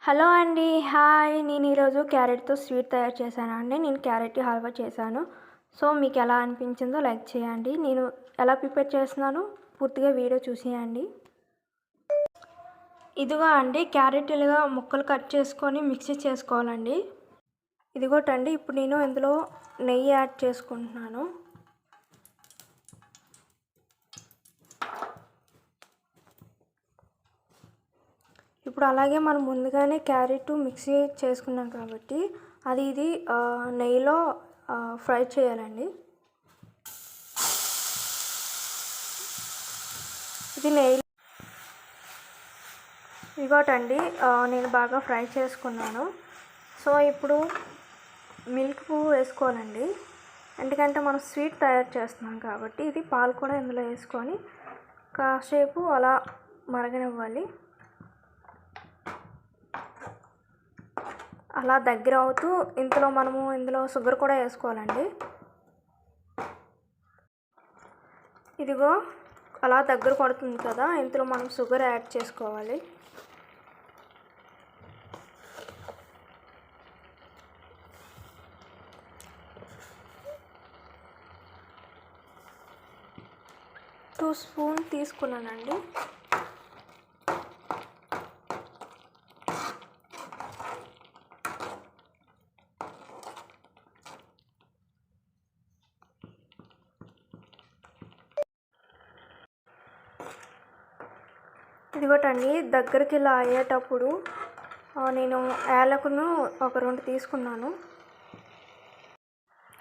Hello అండి. Hi. నేను ఈరోజు క్యారెట్‌తో స్వీట్ తయారు చేశానండి. నేను క్యారెట్ హల్వా చేశాను. సో, మీకెలా అనిపించిందో లైక్ చేయండి. నేను ఎలా ప్రిపేర్ చేస్తున్నానో పూర్తిగా వీడియో చూసేయండి. ఇదిగో అండి క్యారెట్ ఇలాగా ముక్కలు కట్ చేసుకొని మిక్సీ చేసుకోవాలండి. ఇదిగోటండి ఇప్పుడు నేను ఇందులో నెయ్యి యాడ్ చేసుకుంటున్నాను. ఇప్పుడు అలాగే మనం ముందుగానే క్యారెట్ మిక్సీ చేసుకున్నాం కాబట్టి ఇది నెయ్యిలో ఫ్రై చేయాలండి. ఇది నెయ్యి ఇదిగోటండి నేను బాగా ఫ్రై చేసుకున్నాను. సో ఇప్పుడు మిల్క్ వేసుకోవాలండి. ఎందుకంటే మనం స్వీట్ తయారు చేస్తున్నాం కాబట్టి ఇది పాలు కూడా ఇందులో వేసుకొని కాసేపు అలా మరగనివ్వాలి. అలా దగ్గర అవుతూ ఇందులో షుగర్ కూడా వేసుకోవాలండి. ఇదిగో అలా దగ్గర పడుతుంది కదా, ఇందులో మనం షుగర్ యాడ్ చేసుకోవాలి. టూ స్పూన్ తీసుకున్నానండి. ఇదిగోటండి దగ్గరికి ఇలా అయ్యేటప్పుడు నేను యాలకును ఒక 2 తీసుకున్నాను.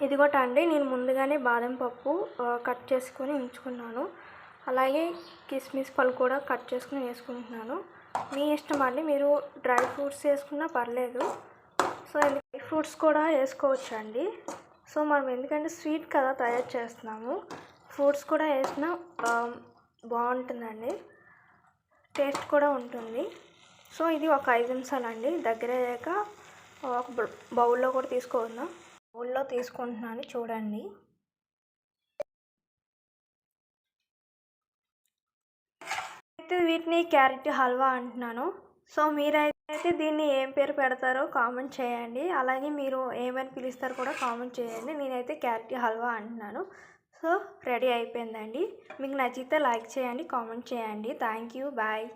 ఇదిగోటండి నేను ముందుగానే బాదం పప్పు కట్ చేసుకొని ఉంచుకున్నాను. అలాగే కిస్మిస్ పళ్ళు కూడా కట్ చేసుకుని వేసుకుంటున్నాను. మీ ఇష్టం అండి, మీరు డ్రై ఫ్రూట్స్ వేసుకున్నా పర్లేదు. సో డ్రై ఫ్రూట్స్ కూడా వేసుకోవచ్చు అండి. సో మనం ఎందుకంటే స్వీట్ కదా తయారు చేస్తున్నాము, ఫ్రూట్స్ కూడా వేసినా బాగుంటుందండి, టేస్ట్ కూడా ఉంటుంది. సో ఇది ఒక 5 నిమిషాలండి. దగ్గర అయ్యాక ఒక బౌల్లో కూడా తీసుకుందాం. బౌల్లో తీసుకుంటున్నాను చూడండి. అయితే వీటిని క్యారెట్ హల్వా అంటున్నాను. సో మీరైతే దీన్ని ఏం పేరు పెడతారో కామెంట్ చేయండి. అలాగే మీరు ఏమని పిలుస్తారో కూడా కామెంట్ చేయండి. నేనైతే క్యారెట్ హల్వా అంటున్నాను. సో రెడీ అయిపోయిందండి. మీకు నచ్చితే లైక్ చేయండి, కామెంట్ చేయండి. Thank you. బాయ్.